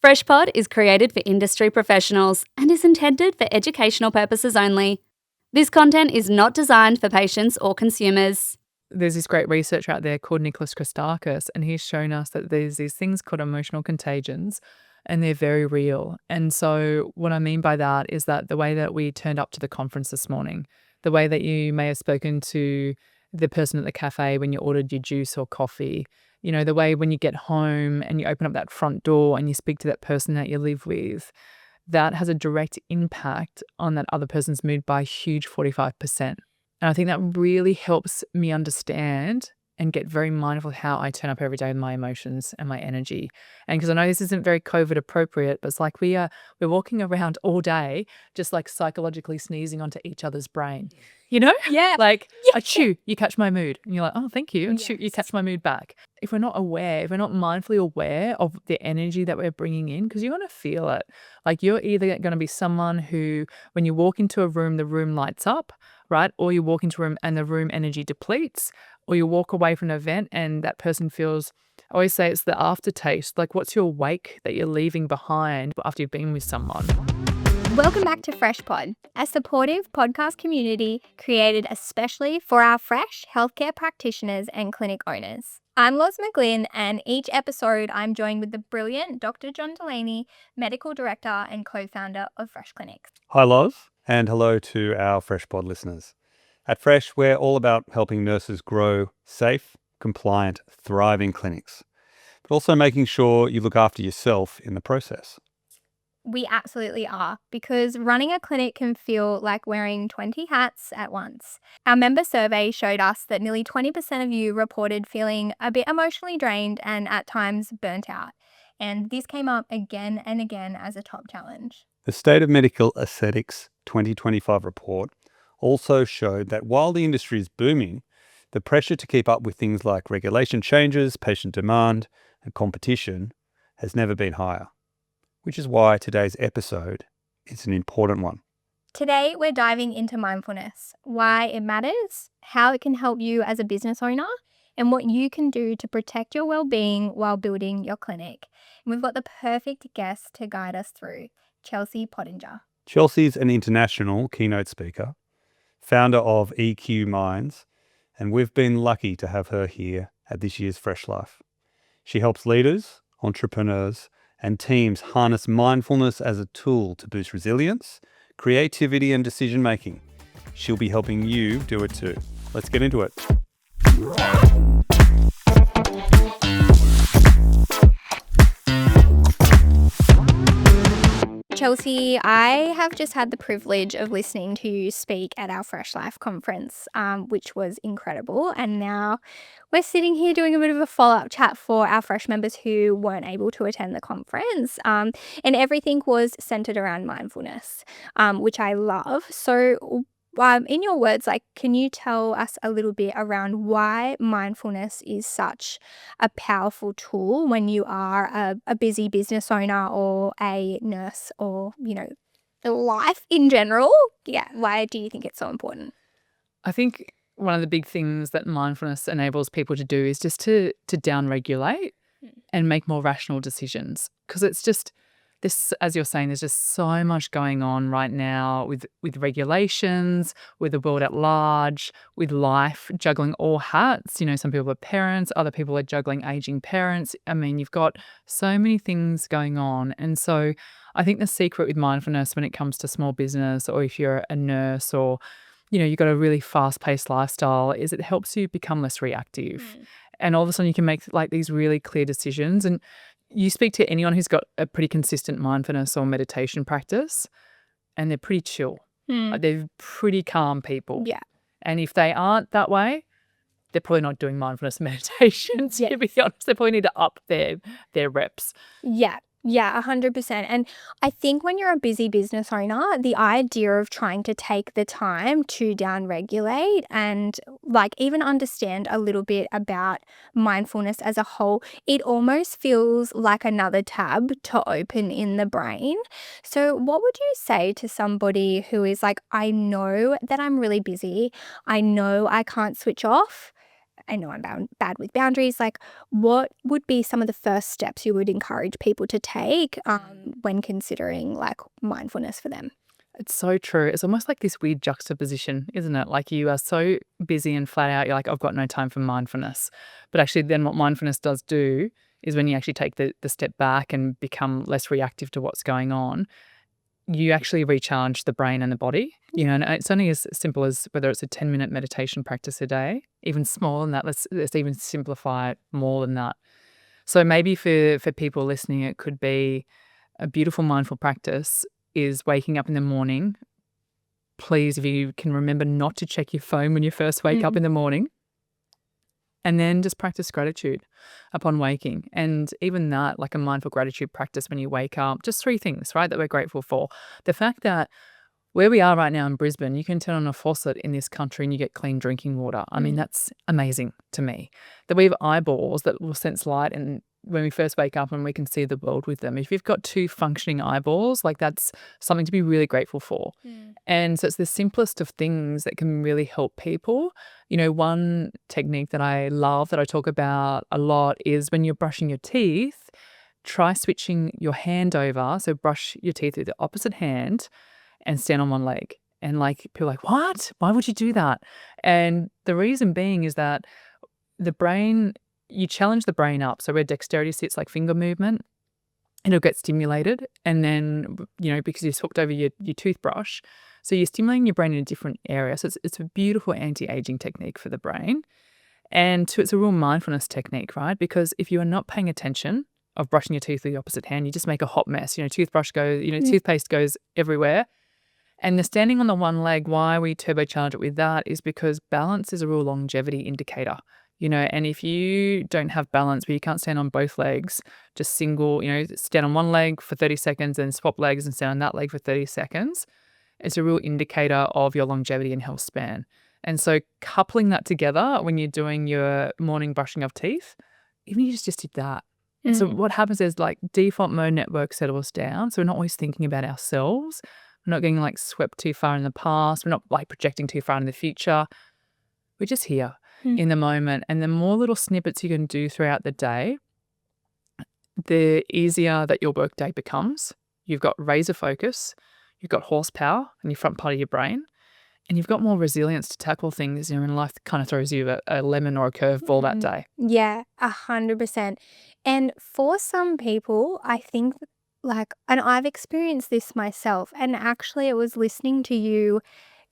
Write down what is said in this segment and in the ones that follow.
FreshPod is created for industry professionals and is intended for educational purposes only. This content is not designed for patients or consumers. There's this great researcher out there called Nicholas Christakis, and he's shown us that there's these things called emotional contagions, and they're very real. And so what I mean by that is that the way that we turned up to the conference this morning, the way that you may have spoken to the person at the cafe when you ordered your juice or coffee, you know, the way when you get home and you open up that front door and you speak to that person that you live with, that has a direct impact on that other person's mood by a huge 45%. And I think that really helps me understand and get very mindful of how I turn up every day with my emotions and my energy. And because I know this isn't very COVID appropriate, but it's like we're walking around all day just like psychologically sneezing onto each other's brain. You know? Yeah. Like, Yeah. achoo, you catch my mood. And you're like, oh, thank you. And shoot, you Yes. catch my mood back. If we're not aware, if we're not mindfully aware of the energy that we're bringing in, because you're going to feel it. Like you're either going to be someone who, when you walk into a room, the room lights up, right? Or you walk into a room and the room energy depletes, or you walk away from an event and that person feels, I always say it's the aftertaste. Like what's your wake that you're leaving behind after you've been with someone? Welcome back to FreshPod, a supportive podcast community created especially for our fresh healthcare practitioners and clinic owners. I'm Loz McGlynn, and each episode I'm joined with the brilliant Dr. John Delaney, Medical Director and co-founder of Fresh Clinics. Hi Loz, and hello to our FreshPod listeners. At Fresh, we're all about helping nurses grow safe, compliant, thriving clinics, but also making sure you look after yourself in the process. We absolutely are, because running a clinic can feel like wearing 20 hats at once. Our member survey showed us that nearly 20% of you reported feeling a bit emotionally drained and at times burnt out. And this came up again and again as a top challenge. The State of Medical Aesthetics 2025 report also showed that while the industry is booming, the pressure to keep up with things like regulation changes, patient demand, and competition has never been higher. Which is why today's episode is an important one. Today, we're diving into mindfulness, why it matters, how it can help you as a business owner, and what you can do to protect your well-being while building your clinic. And we've got the perfect guest to guide us through, Chelsea Pottenger. Chelsea's an international keynote speaker, founder of EQ Minds, and we've been lucky to have her here at this year's Fresh Life. She helps leaders, entrepreneurs, and teams harness mindfulness as a tool to boost resilience, creativity, and decision-making. She'll be helping you do it too. Let's get into it. Chelsea, I have just had the privilege of listening to you speak at our Fresh Life conference, which was incredible. And now we're sitting here doing a bit of a follow-up chat for our Fresh members who weren't able to attend the conference. And everything was centered around mindfulness, which I love. So in your words, can you tell us a little bit around why mindfulness is such a powerful tool when you are a busy business owner or a nurse or, life in general? Yeah. Why do you think it's so important? I think one of the big things that mindfulness enables people to do is just to down-regulate and make more rational decisions. Because it's just this, as you're saying, there's just so much going on right now with regulations, with the world at large, with life, juggling all hats. You know, some people are parents, other people are juggling aging parents. I mean, you've got so many things going on. And so I think the secret with mindfulness when it comes to small business, or if you're a nurse, or you've got a really fast-paced lifestyle, is it helps you become less reactive. And all of a sudden you can make like these really clear decisions. And you speak to anyone who's got a pretty consistent mindfulness or meditation practice, and they're pretty chill. Like they're pretty calm people. Yeah. And if they aren't that way, they're probably not doing mindfulness meditations, to be honest. They probably need to up their reps. Yeah, 100%. And I think when you're a busy business owner, the idea of trying to take the time to down-regulate and even understand a little bit about mindfulness as a whole, it almost feels like another tab to open in the brain. So what would you say to somebody who is like, I know that I'm really busy. I know I can't switch off. I know I'm bad with boundaries. Like, what would be some of the first steps you would encourage people to take when considering like mindfulness for them? It's so true. It's almost like this weird juxtaposition, isn't it? Like you are so busy and flat out, you're like, I've got no time for mindfulness. But actually then what mindfulness does do is when you actually take the step back and become less reactive to what's going on, you actually recharge the brain and the body. And it's only as simple as whether it's a 10-minute meditation practice a day, even smaller than that. Let's even simplify it more than that. So maybe for people listening, it could be a beautiful mindful practice is waking up in the morning. Please, if you can remember not to check your phone when you first wake up in the morning, and then just practice gratitude upon waking. And even that, like a mindful gratitude practice when you wake up, just 3 things, right, that we're grateful for. The fact that where we are right now in Brisbane, you can turn on a faucet in this country and you get clean drinking water. I mean, that's amazing to me. That we have eyeballs that will sense light, and when we first wake up and we can see the world with them. If you've got 2 functioning eyeballs, like that's something to be really grateful for. And so it's the simplest of things that can really help people. One technique that I love, that I talk about a lot, is when you're brushing your teeth, try switching your hand over. So brush your teeth with the opposite hand and stand on one leg. And like people are like, what? Why would you do that? And the reason being is that the brain, you challenge the brain up. So where dexterity sits, like finger movement, it'll get stimulated. And then, because you hooked over your toothbrush, so you're stimulating your brain in a different area. So it's a beautiful anti-aging technique for the brain. And it's a real mindfulness technique, right? Because if you are not paying attention of brushing your teeth with the opposite hand, you just make a hot mess. Toothbrush goes, toothpaste goes everywhere. And the standing on the one leg, why we turbocharge it with that is because balance is a real longevity indicator. And if you don't have balance where you can't stand on both legs, just single, stand on one leg for 30 seconds and swap legs and stand on that leg for 30 seconds, it's a real indicator of your longevity and health span. And so coupling that together when you're doing your morning brushing of teeth, even if you just did that. So what happens is like default mode network settles down. So we're not always thinking about ourselves. We're not getting like swept too far in the past. We're not like projecting too far in the future. We're just here in the moment. And the more little snippets you can do throughout the day, the easier that your workday becomes. You've got razor focus, you've got horsepower in your front part of your brain, and you've got more resilience to tackle things. In life kind of throws you a lemon or a curveball that day. Yeah, 100%. And for some people, I think and I've experienced this myself, and actually it was listening to you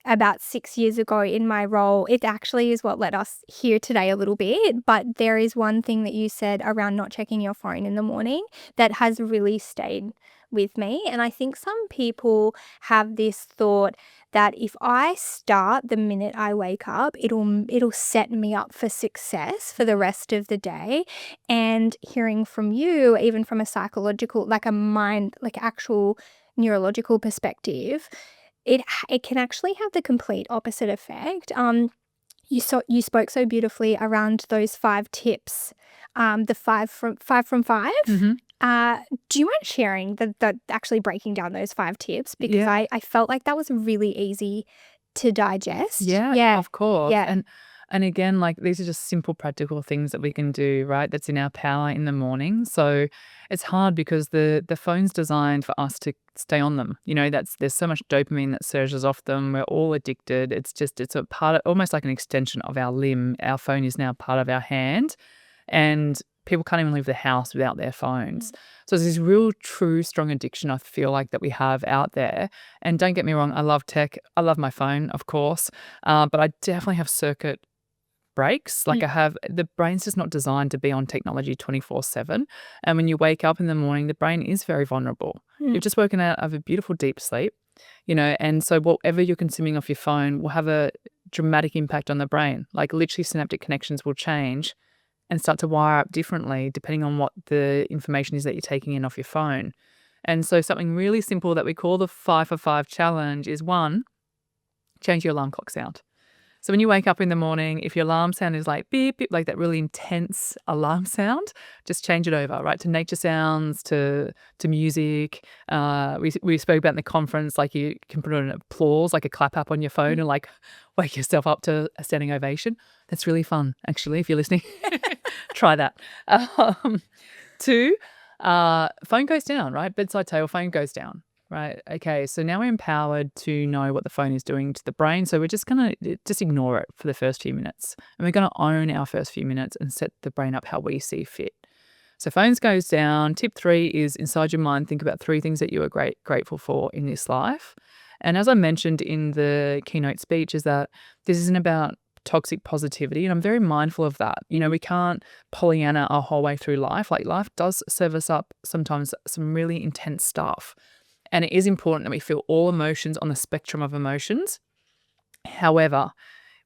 about 6 years ago in my role. It actually is what led us here today a little bit, but there is one thing that you said around not checking your phone in the morning that has really stayed with me. And I think some people have this thought that if I start the minute I wake up, it'll set me up for success for the rest of the day. And hearing from you, even from a psychological, like a mind, like actual neurological perspective, it can actually have the complete opposite effect. You spoke so beautifully around those 5 tips, the 5 from 5. Do you mind sharing the actually breaking down those 5 tips? Because I felt like that was really easy to digest. Yeah, of course. Yeah. And again, like these are just simple practical things that we can do, right? That's in our power in the morning. So it's hard because the phone's designed for us to stay on them. There's so much dopamine that surges off them. We're all addicted. It's a part of, almost like an extension of our limb. Our phone is now part of our hand, and people can't even leave the house without their phones. So there's this real, true, strong addiction I feel like that we have out there. And don't get me wrong, I love tech. I love my phone, of course, but I definitely have circuit breaks. Like the brain's just not designed to be on technology 24/7. And when you wake up in the morning, the brain is very vulnerable. You've just woken out of a beautiful deep sleep, and so whatever you're consuming off your phone will have a dramatic impact on the brain. Like literally synaptic connections will change and start to wire up differently depending on what the information is that you're taking in off your phone. And so something really simple that we call the 5 for 5 challenge is 1, change your alarm clock sound. So when you wake up in the morning, if your alarm sound is like beep, beep, like that really intense alarm sound, just change it over, right? To nature sounds, to music. We spoke about in the conference, like you can put on an applause, like a clap up on your phone and like wake yourself up to a standing ovation. That's really fun, actually, if you're listening. Try that. 2, phone goes down, right? Bedside table, phone goes down. Right. Okay. So now we're empowered to know what the phone is doing to the brain. So we're just going to just ignore it for the first few minutes. And we're going to own our first few minutes and set the brain up how we see fit. So phones goes down. Tip 3 is inside your mind, think about 3 things that you are grateful for in this life. And as I mentioned in the keynote speech, is that this isn't about toxic positivity. And I'm very mindful of that. You know, we can't Pollyanna our whole way through life. Like life does serve us up sometimes some really intense stuff. And it is important that we feel all emotions on the spectrum of emotions. However,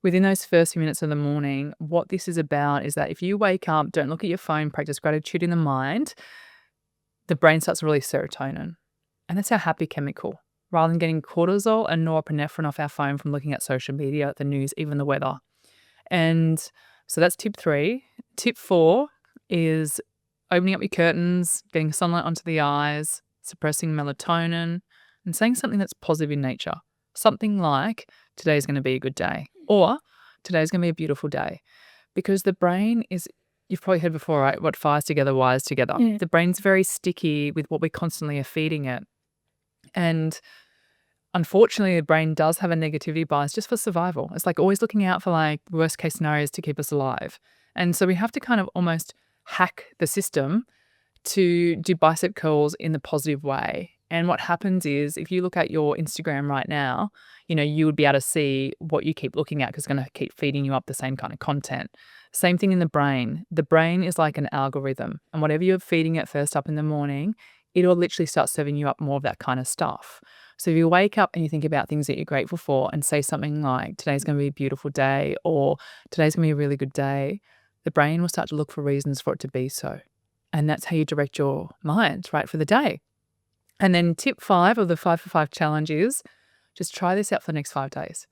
within those first few minutes of the morning, what this is about is that if you wake up, don't look at your phone, practice gratitude in the mind, the brain starts to release serotonin. And that's our happy chemical. Rather than getting cortisol and norepinephrine off our phone from looking at social media, the news, even the weather. And so that's tip 3. Tip 4 is opening up your curtains, getting sunlight onto the eyes, suppressing melatonin, and saying something that's positive in nature. Something like, today's going to be a good day, or today's going to be a beautiful day. Because the brain is, you've probably heard before, right? What fires together, wires together. Yeah. The brain's very sticky with what we constantly are feeding it. And unfortunately, the brain does have a negativity bias just for survival. It's like always looking out for like worst case scenarios to keep us alive. And so we have to kind of almost hack the system to do bicep curls in the positive way. And what happens is if you look at your Instagram right now, you know, you would be able to see what you keep looking at because it's going to keep feeding you up the same kind of content. Same thing in the brain. The brain is like an algorithm. And whatever you're feeding it first up in the morning, it'll literally start serving you up more of that kind of stuff. So if you wake up and you think about things that you're grateful for and say something like, today's going to be a beautiful day, or today's going to be a really good day, the brain will start to look for reasons for it to be so. And that's how you direct your mind, right, for the day. And then tip 5 of the 5 for 5 challenge is just try this out for the next 5 days.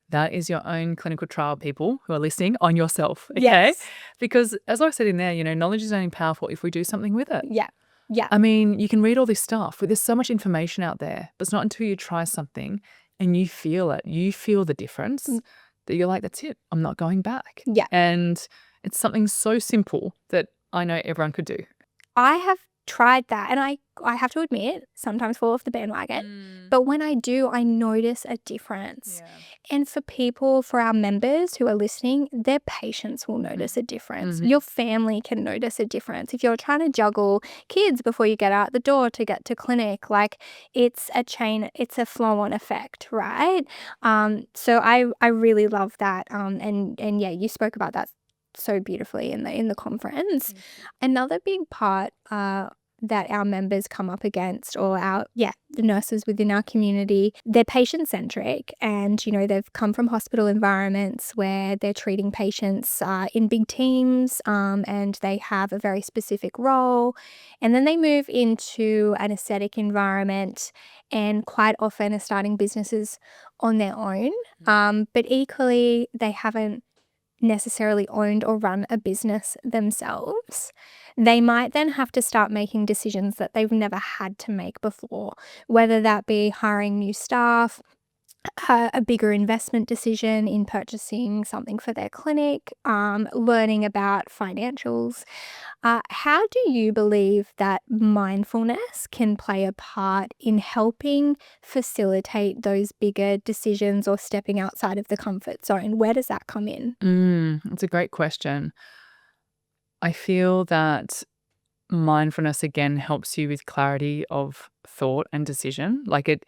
That is your own clinical trial, people who are listening, on yourself, okay? Yes. Because as I said in there, you know, knowledge is only powerful if we do something with it. Yeah. Yeah. I mean, you can read all this stuff, but there's so much information out there. But it's not until you try something and you feel it, you feel the difference, that you're like, that's it. I'm not going back. Yeah. And it's something so simple that I know everyone could do. I have tried that, and I have to admit, sometimes fall off the bandwagon. But when I do, I notice a difference. Yeah. And for people, for our members who are listening, their patients will notice a difference. Your family can notice a difference. If you're trying to juggle kids before you get out the door to get to clinic, like it's a chain, it's a flow-on effect, right? So I really love that. And yeah, you spoke about that so beautifully in the conference. Another big part that our members come up against, or the nurses within our community, they're patient-centric, and you know, they've come from hospital environments where they're treating patients in big teams, and they have a very specific role, and then they move into an aesthetic environment and quite often are starting businesses on their own, but equally they haven't necessarily owned or run a business themselves. They might then have to start making decisions that they've never had to make before, whether that be hiring new staff, a bigger investment decision in purchasing something for their clinic, learning about financials. How do you believe that mindfulness can play a part in helping facilitate those bigger decisions or stepping outside of the comfort zone? Where does that come in? It's a great question. I feel that mindfulness, again, helps you with clarity of thought and decision. Like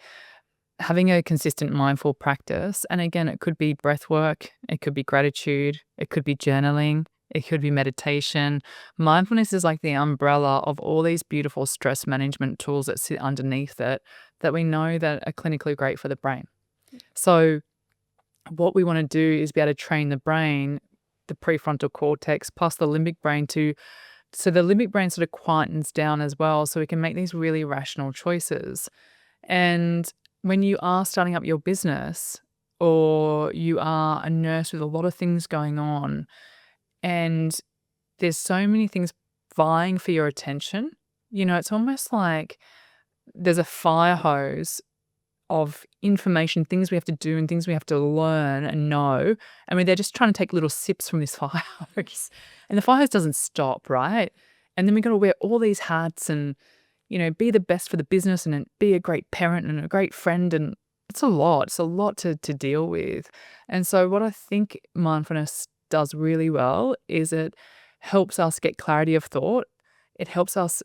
having a consistent mindful practice. And again, it could be breath work, it could be gratitude, it could be journaling, it could be meditation. Mindfulness is like the umbrella of all these beautiful stress management tools that sit underneath it that we know that are clinically great for the brain. So what we want to do is be able to train the brain, the prefrontal cortex plus the limbic brain so the limbic brain sort of quietens down as well, so we can make these really rational choices. And when you are starting up your business, or you are a nurse with a lot of things going on, and there's so many things vying for your attention. It's almost like there's a fire hose of information, things we have to do and things we have to learn and know. I mean, they're just trying to take little sips from this fire hose. And the fire hose doesn't stop, right? And then we got to wear all these hats and, be the best for the business and be a great parent and a great friend. And it's a lot. It's a lot to deal with. And so what I think mindfulness does really well is it helps us get clarity of thought. It helps us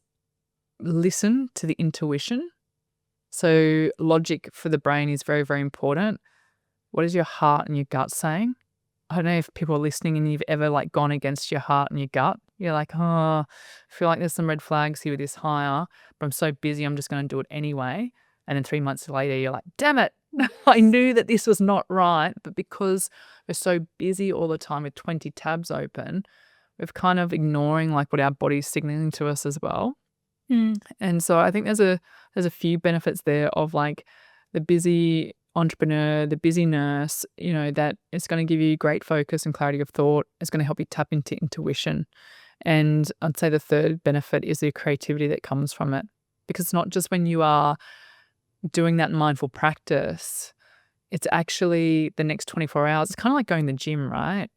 listen to the intuition. So logic for the brain is very, very important. What is your heart and your gut saying? I don't know if people are listening and you've ever gone against your heart and your gut. You're like, oh, I feel like there's some red flags here with this hire, but I'm so busy, I'm just going to do it anyway. And then 3 months later, you're like, damn it, I knew that this was not right. But because we're so busy all the time with 20 tabs open, we're kind of ignoring what our body's signaling to us as well. And so I think there's a few benefits there of the busy entrepreneur, the busy nurse, that it's going to give you great focus and clarity of thought. It's going to help you tap into intuition. And I'd say the third benefit is the creativity that comes from it, because it's not just when you are doing that mindful practice, it's actually the next 24 hours. It's kind of like going to the gym, right?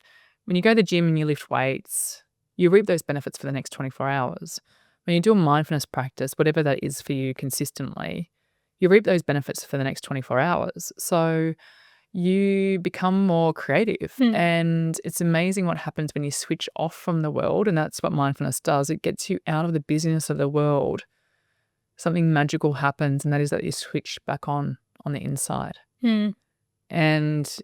When you go to the gym and you lift weights, you reap those benefits for the next 24 hours. When you do a mindfulness practice, whatever that is for you consistently, you reap those benefits for the next 24 hours. So you become more creative. And it's amazing what happens when you switch off from the world. And that's what mindfulness does. It gets you out of the busyness of the world. Something magical happens, and that is that you switch back on the inside. And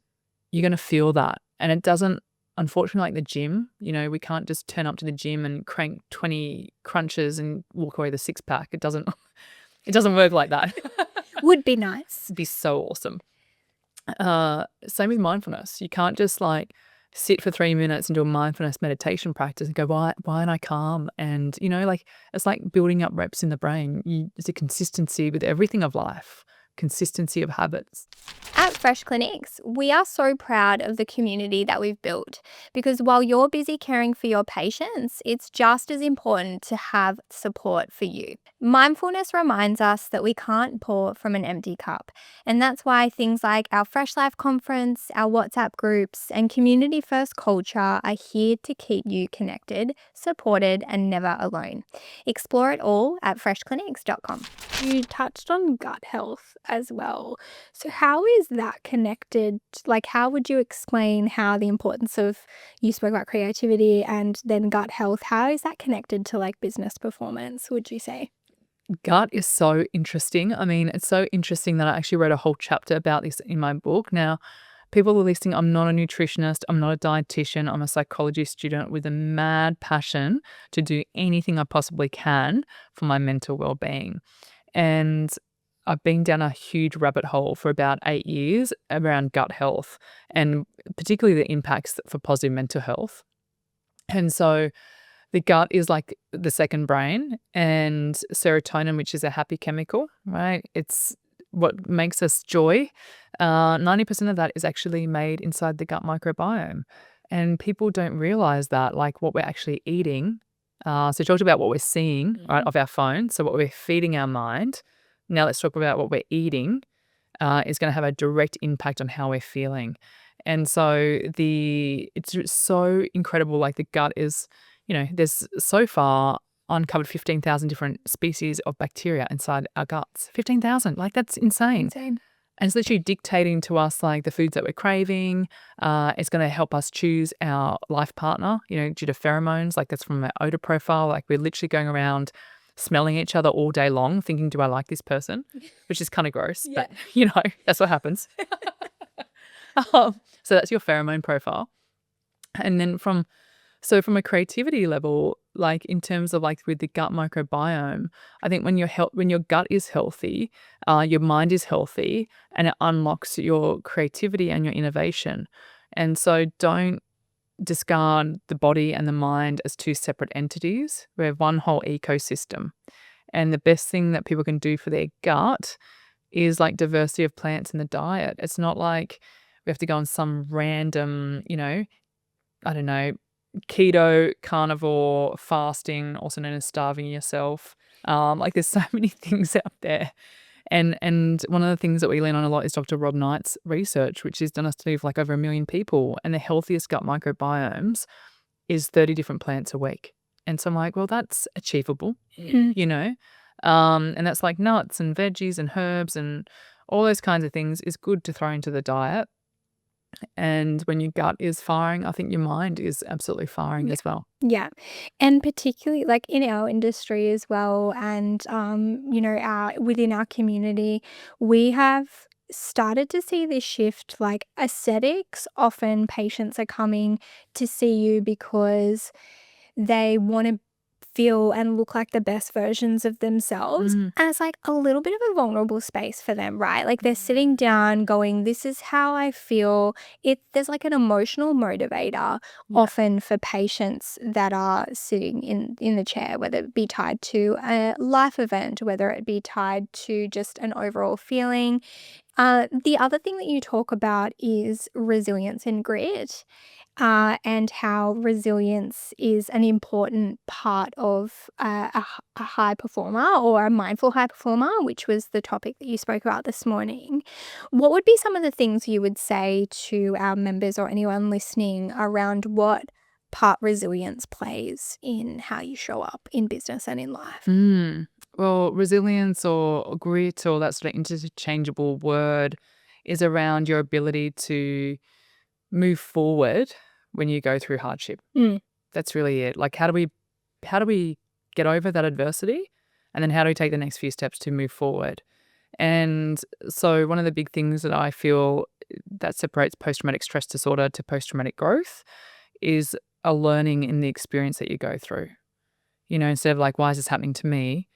you're going to feel that. And it doesn't, unfortunately, like the gym, we can't just turn up to the gym and crank 20 crunches and walk away with a six-pack. It doesn't work like that. Would be nice. It'd be so awesome. Same with mindfulness. You can't just sit for 3 minutes and do a mindfulness meditation practice and go, why aren't I calm? And, it's like building up reps in the brain. It's a consistency with everything of life. Consistency of habits. At Fresh Clinics, we are so proud of the community that we've built, because while you're busy caring for your patients, it's just as important to have support for you. Mindfulness reminds us that we can't pour from an empty cup, and that's why things like our Fresh Life conference, our WhatsApp groups, and community first culture are here to keep you connected, supported, and never alone. Explore it all at freshclinics.com. You touched on gut health as well. So how is that connected? How would you explain how the importance of, you spoke about creativity and then gut health, how is that connected to business performance, would you say? Gut is so interesting. I mean, it's so interesting that I actually wrote a whole chapter about this in my book. Now, people are listening, I'm not a nutritionist, I'm not a dietitian, I'm a psychology student with a mad passion to do anything I possibly can for my mental well-being. And I've been down a huge rabbit hole for about 8 years around gut health, and particularly the impacts for positive mental health. And so the gut is like the second brain, and serotonin, which is a happy chemical, right? It's what makes us joy. 90% of that is actually made inside the gut microbiome. And people don't realize that, what we're actually eating. So we talked about what we're seeing, right, of our phone. So what we're feeding our mind. Now let's talk about what we're eating is going to have a direct impact on how we're feeling. And so it's so incredible. The gut is, there's so far uncovered 15,000 different species of bacteria inside our guts. 15,000, that's insane. And it's literally dictating to us the foods that we're craving. It's going to help us choose our life partner, due to pheromones. That's from our odor profile. We're literally going around smelling each other all day long, thinking, do I like this person? Which is kind of gross, but that's what happens. So that's your pheromone profile. And then from a creativity level, in terms of with the gut microbiome, I think when your gut is healthy, your mind is healthy, and it unlocks your creativity and your innovation. And so don't discard the body and the mind as two separate entities. We have one whole ecosystem. And the best thing that people can do for their gut is diversity of plants in the diet. It's not we have to go on some random, I don't know, keto, carnivore, fasting, also known as starving yourself. Like there's so many things out there. And one of the things that we lean on a lot is Dr. Rob Knight's research, which has done a study of like over 1 million people. And the healthiest gut microbiomes is 30 different plants a week. And so I'm like, well, that's achievable, And that's like nuts and veggies and herbs and all those kinds of things is good to throw into the diet. And when your gut is firing, I think your mind is absolutely firing as well. Yeah. And particularly like in our industry as well, and within our community, we have started to see this shift. Like aesthetics, often patients are coming to see you because they want to feel and look like the best versions of themselves. And it's like a little bit of a vulnerable space for them, right? Like they're sitting down going, this is how I feel. There's like an emotional motivator often for patients that are sitting in the chair, whether it be tied to a life event, whether it be tied to just an overall feeling. The other thing that you talk about is resilience and grit. And how resilience is an important part of a high performer or a mindful high performer, which was the topic that you spoke about this morning. What would be some of the things you would say to our members or anyone listening around what part resilience plays in how you show up in business and in life? Well, resilience or grit or that sort of interchangeable word is around your ability to move forward when you go through hardship. That's really it. Like how do we get over that adversity, and then how do we take the next few steps to move forward? And so one of the big things that I feel that separates post-traumatic stress disorder to post-traumatic growth is a learning in the experience that you go through. Instead of like, why is this happening to me?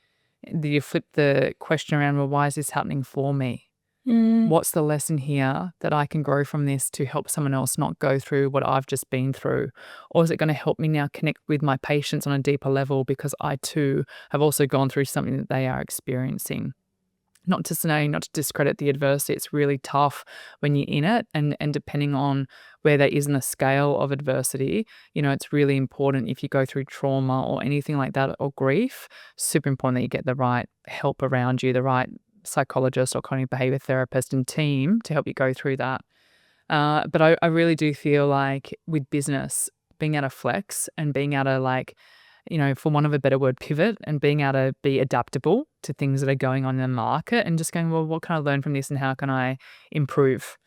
You flip the question around, well, why is this happening for me? What's the lesson here that I can grow from this to help someone else not go through what I've just been through? Or is it going to help me now connect with my patients on a deeper level because I too have also gone through something that they are experiencing? Not to discredit the adversity. It's really tough when you're in it, and depending on where that is in the scale of adversity, it's really important if you go through trauma or anything like that or grief, super important that you get the right help around you, the right psychologist or cognitive behavior therapist and team to help you go through that. But I really do feel like with business, being able to flex and being able to like, for want of a better word, pivot and being able to be adaptable to things that are going on in the market and just going, well, what can I learn from this and how can I improve?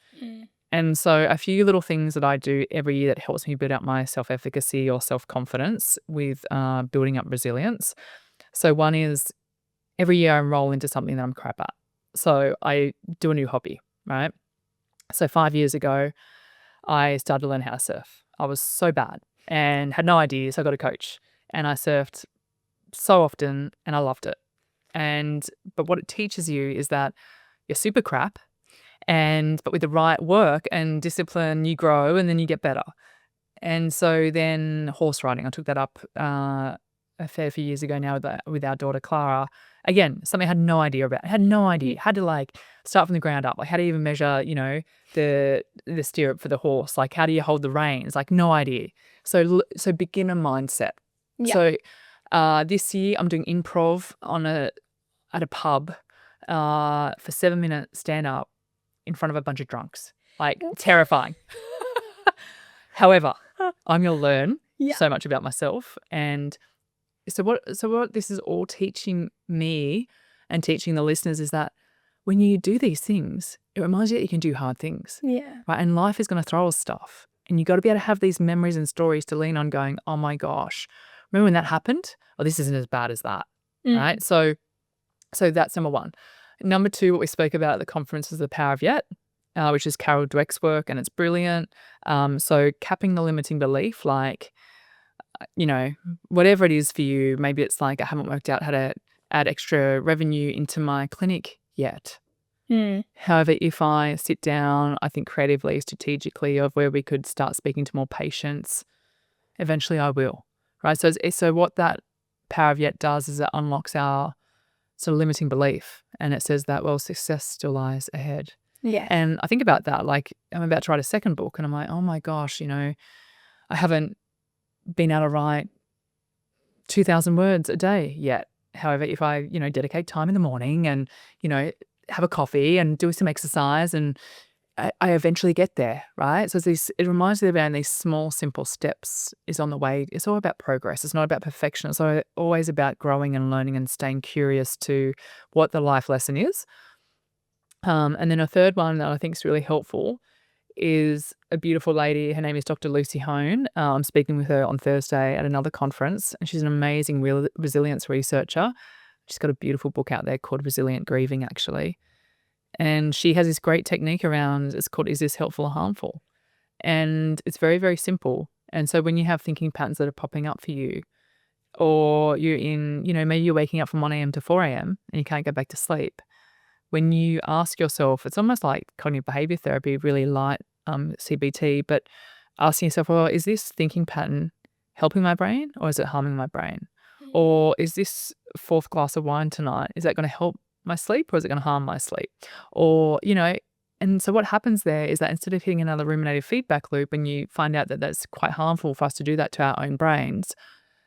And so a few little things that I do every year that helps me build up my self-efficacy or self-confidence with building up resilience. So one is every year I enroll into something that I'm crap at. So I do a new hobby, right? So 5 years ago, I started to learn how to surf. I was so bad and had no idea, so I got a coach. And I surfed so often and I loved it. But what it teaches you is that you're super crap, but with the right work and discipline, you grow and then you get better. And so then horse riding, I took that up a fair few years ago now with our daughter Clara. Again, something I had no idea about. I had no idea. Had to like start from the ground up. Like how do you even measure, the stirrup for the horse? Like how do you hold the reins? Like no idea. So beginner mindset. Yeah. So this year I'm doing improv at a pub for 7 minutes stand up in front of a bunch of drunks. Like terrifying. However, I'm going to learn so much about myself. And so what this is all teaching me and teaching the listeners is that when you do these things, it reminds you that you can do hard things. Yeah. Right. And life is going to throw us stuff. And you got to be able to have these memories and stories to lean on going, oh my gosh, remember when that happened? Oh, this isn't as bad as that. Right. So that's number one. Number two, what we spoke about at the conference is the power of yet, which is Carol Dweck's work, and it's brilliant. So capping the limiting belief, like, whatever it is for you, maybe it's like I haven't worked out how to add extra revenue into my clinic yet. However, if I sit down, I think creatively, strategically of where we could start speaking to more patients, eventually I will, right? So what that power of yet does is it unlocks our sort of limiting belief, and it says that, well, success still lies ahead. Yeah. And I think about that, like I'm about to write a second book and I'm like, oh my gosh, I haven't been able to write 2,000 words a day yet. However, if I, dedicate time in the morning and, have a coffee and do some exercise and I eventually get there, right? So it reminds me about these small, simple steps is on the way. It's all about progress. It's not about perfection. It's always about growing and learning and staying curious to what the life lesson is. And then a third one that I think is really helpful is a beautiful lady. Her name is Dr. Lucy Hone. I'm speaking with her on Thursday at another conference, and she's an amazing resilience researcher. She's got a beautiful book out there called Resilient Grieving, actually. And she has this great technique around, it's called Is This Helpful or Harmful? And it's very, very simple. And so when you have thinking patterns that are popping up for you, or you're in, maybe you're waking up from 1 a.m. to 4 a.m. and you can't go back to sleep, when you ask yourself, it's almost like cognitive behavior therapy, really light CBT, but asking yourself, well, is this thinking pattern helping my brain or is it harming my brain? Or is this fourth glass of wine tonight, is that going to help my sleep or is it going to harm my sleep? Or, and so what happens there is that instead of hitting another ruminative feedback loop and you find out that that's quite harmful for us to do that to our own brains,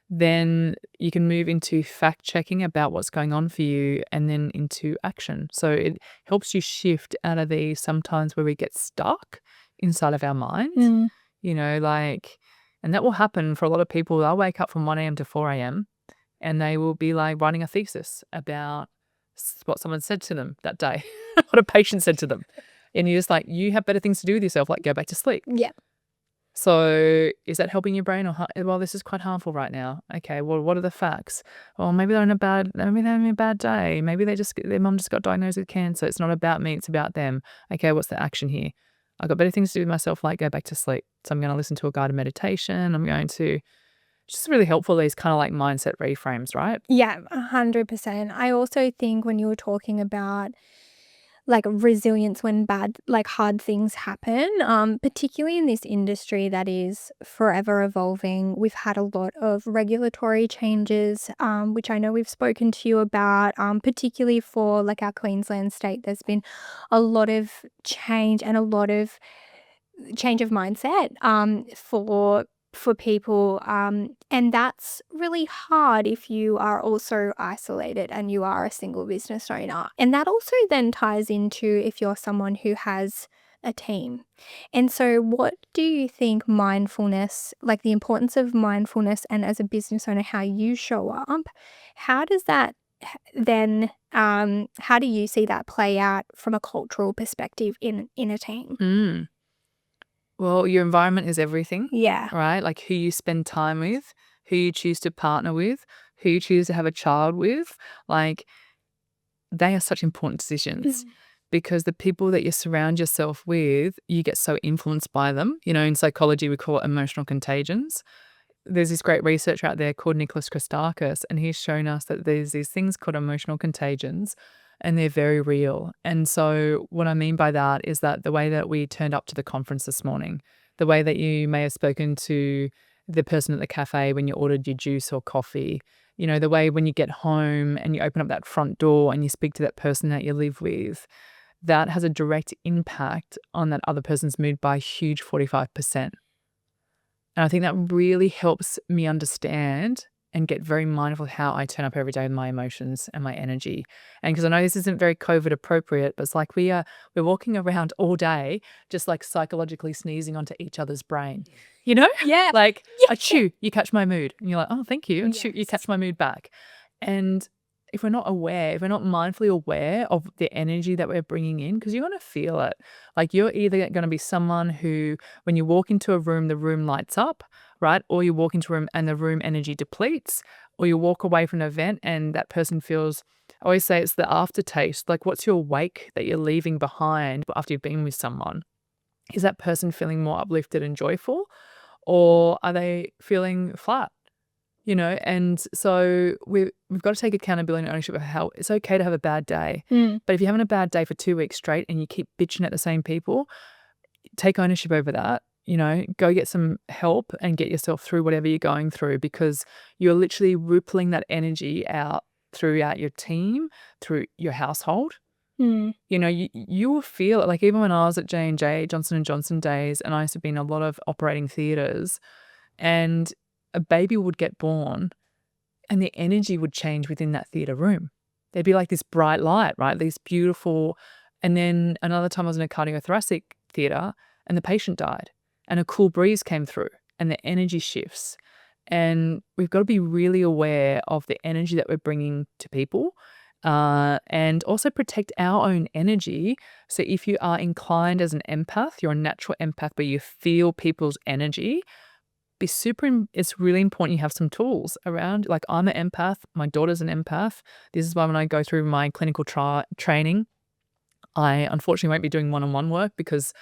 then you can move into fact checking about what's going on for you and then into action. So it helps you shift out of these sometimes where we get stuck inside of our minds, and that will happen for a lot of people. They'll wake up from 1 a.m. to 4 a.m. and they will be like writing a thesis about what someone said to them that day, what a patient said to them. And you're just like, you have better things to do with yourself, like go back to sleep. Yeah. So is that helping your brain or, well, this is quite harmful right now. Okay, well, what are the facts? Well, maybe they're having a bad day. Maybe their mum just got diagnosed with cancer. It's not about me, it's about them. Okay, what's the action here? I've got better things to do with myself, like go back to sleep. So I'm going to listen to a guided meditation. I'm going to, just really helpful, these kind of like mindset reframes, right? Yeah, 100%. I also think when you were talking about like resilience when hard things happen, particularly in this industry that is forever evolving. We've had a lot of regulatory changes, which I know we've spoken to you about, particularly for like our Queensland state. There's been a lot of change and a lot of change of mindset for people, and that's really hard if you are also isolated and you are a single business owner. And that also then ties into if you're someone who has a team. And so what do you think mindfulness, like the importance of mindfulness and as a business owner, how you show up, how does that then, how do you see that play out from a cultural perspective in a team? Well, your environment is everything. Yeah. Right? Like who you spend time with, who you choose to partner with, who you choose to have a child with. Like they are such important decisions because the people that you surround yourself with, you get so influenced by them. In psychology, we call it emotional contagions. There's this great researcher out there called Nicholas Christakis, and he's shown us that there's these things called emotional contagions. And they're very real. And so what I mean by that is that the way that we turned up to the conference this morning, the way that you may have spoken to the person at the cafe when you ordered your juice or coffee, the way when you get home and you open up that front door and you speak to that person that you live with, that has a direct impact on that other person's mood by a huge 45%. And I think that really helps me understand and get very mindful of how I turn up every day with my emotions and my energy. And because I know this isn't very COVID appropriate, but it's like we're walking around all day just like psychologically sneezing onto each other's brain. Yeah. Like, achoo, you catch my mood. And you're like, oh, thank you. And shoot, you catch my mood back. And if we're not mindfully aware of the energy that we're bringing in, because you're going to feel it. Like you're either going to be someone who, when you walk into a room, the room lights up, right? Or you walk into a room and the room energy depletes, or you walk away from an event and that person feels, I always say it's the aftertaste. Like what's your wake that you're leaving behind after you've been with someone? Is that person feeling more uplifted and joyful, or are they feeling flat? And so we've got to take accountability and ownership of how it's okay to have a bad day. But if you're having a bad day for 2 weeks straight and you keep bitching at the same people, take ownership over that. Go get some help and get yourself through whatever you're going through, because you're literally rippling that energy out throughout your team, through your household, Mm. You know, you will feel it. Like even when I was at J&J, Johnson & Johnson days, and I used to be in a lot of operating theatres, and a baby would get born and the energy would change within that theatre room. There'd be like this bright light, right? These beautiful. And then another time I was in a cardiothoracic theatre and the patient died and a cool breeze came through and the energy shifts. And we've got to be really aware of the energy that we're bringing to people, and also protect our own energy. So if you are inclined as an empath, you're a natural empath, but you feel people's energy, it's really important you have some tools around. Like I'm an empath, my daughter's an empath. This is why when I go through my clinical training, I unfortunately won't be doing one-on-one work because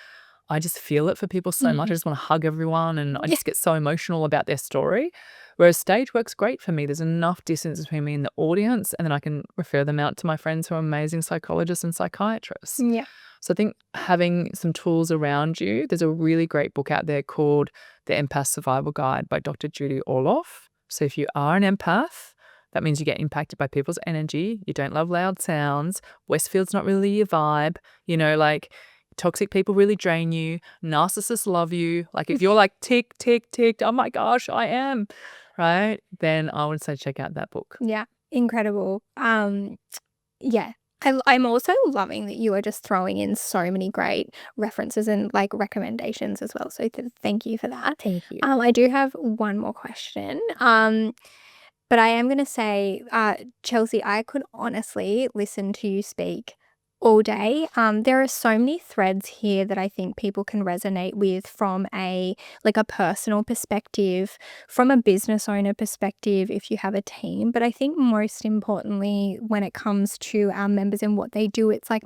I just feel it for people so much. I just want to hug everyone and I just get so emotional about their story. Whereas stage work's great for me. There's enough distance between me and the audience, and then I can refer them out to my friends who are amazing psychologists and psychiatrists. Yeah. So I think having some tools around you, there's a really great book out there called The Empath Survival Guide by Dr. Judy Orloff. So if you are an empath, that means you get impacted by people's energy. You don't love loud sounds. Westfield's not really your vibe. You know, like toxic people really drain you. Narcissists love you. Like if you're like tick, tick, tick, oh my gosh, I am, right? Then I would say check out that book. Yeah. Incredible. Yeah. I'm also loving that you are just throwing in so many great references and like recommendations as well. So thank you for that. Thank you. I do have one more question. But I am going to say, Chelsea, I could honestly listen to you speak all day. There are so many threads here that I think people can resonate with from a personal perspective, from a business owner perspective, if you have a team. But I think most importantly, when it comes to our members and what they do, it's like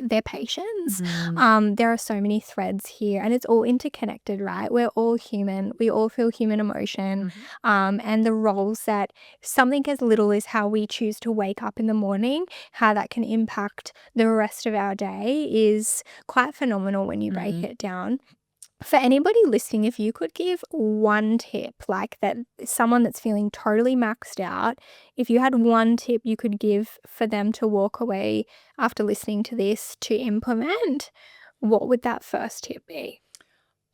their patients. There are so many threads here, and it's all interconnected, right? We're all human. We all feel human emotion, and the roles that something as little as how we choose to wake up in the morning, how that can impact the rest of our day is quite phenomenal when you break it down. For anybody listening, if you could give one tip, like that someone that's feeling totally maxed out, if you had one tip you could give for them to walk away after listening to this to implement, what would that first tip be?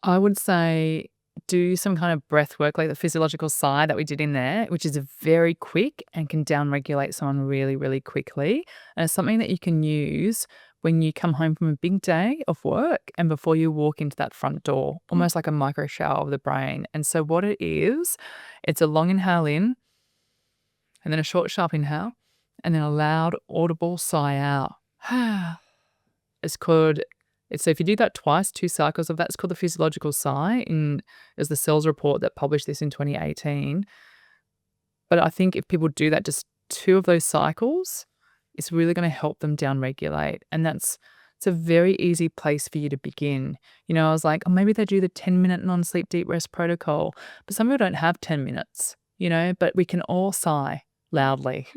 I would say do some kind of breath work, like the physiological sigh that we did in there, which is very quick and can downregulate someone really, really quickly. And it's something that you can use when you come home from a big day of work and before you walk into that front door, almost like a micro shower of the brain. And so what it is, it's a long inhale in and then a short, sharp inhale and then a loud, audible sigh out. So if you do that twice, 2 cycles of that, it's called the physiological sigh. As the Cells report that published this in 2018. But I think if people do that, just 2 of those cycles, it's really going to help them downregulate. And it's a very easy place for you to begin. You know, I was like, oh, maybe they do the 10-minute non-sleep deep rest protocol. But some people don't have 10 minutes, you know, but we can all sigh loudly.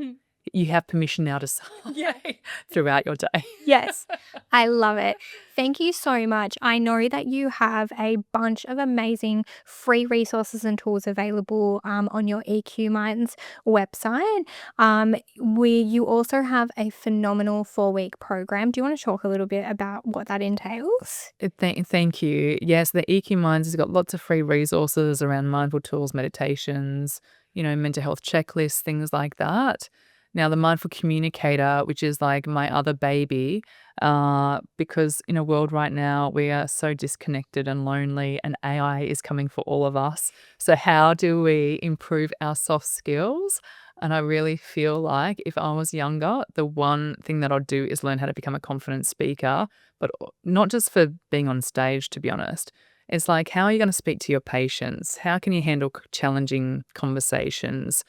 You have permission now to sigh throughout your day. Yes, I love it. Thank you so much. I know that you have a bunch of amazing free resources and tools available on your EQ Minds website. You also have a phenomenal 4-week program. Do you want to talk a little bit about what that entails? Thank you. Yes, the EQ Minds has got lots of free resources around mindful tools, meditations, you know, mental health checklists, things like that. Now, the Mindful Communicator, which is like my other baby, because in a world right now, we are so disconnected and lonely and AI is coming for all of us. So how do we improve our soft skills? And I really feel like if I was younger, the one thing that I'd do is learn how to become a confident speaker, but not just for being on stage, to be honest. It's like, how are you going to speak to your patients? How can you handle challenging conversations?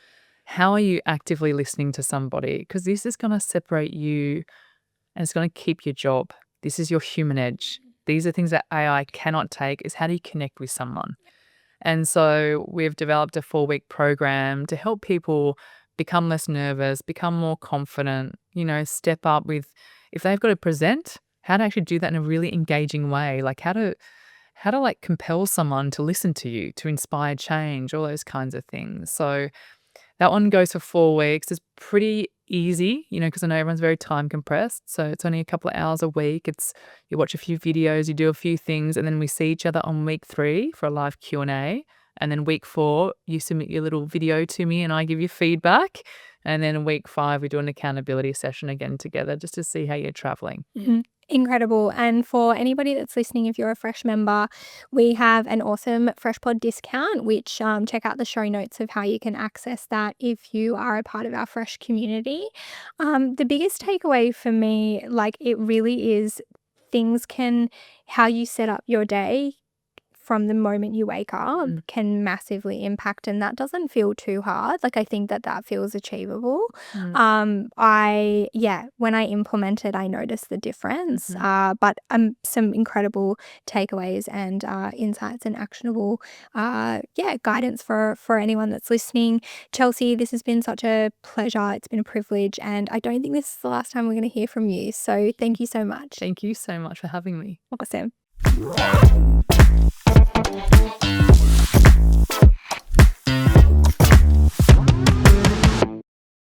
How are you actively listening to somebody? Because this is going to separate you and it's going to keep your job. This is your human edge. These are things that AI cannot take, is how do you connect with someone? And so we've developed a 4-week program to help people become less nervous, become more confident, you know, step up with, if they've got to present, how to actually do that in a really engaging way, like how to like compel someone to listen to you, to inspire change, all those kinds of things. So that one goes for 4 weeks. It's pretty easy, because I know everyone's very time compressed. So it's only a couple of hours a week. You watch a few videos, you do a few things, and then we see each other on week 3 for a live Q&A. And then week 4, you submit your little video to me and I give you feedback. And then in week 5, we do an accountability session again together just to see how you're traveling. Mm-hmm. Incredible. And for anybody that's listening, if you're a Fresh member, we have an awesome FreshPod discount, which check out the show notes of how you can access that if you are a part of our Fresh community. The biggest takeaway for me, it really is how you set up your day from the moment you wake up can massively impact, and that doesn't feel too hard. I think that feels achievable. When I implemented, I noticed the difference. But some incredible takeaways and insights and actionable guidance for anyone that's listening. Chelsea, this has been such a pleasure. It's been a privilege, and I don't think this is the last time we're going to hear from you. So thank you so much. Thank you so much for having me. Awesome.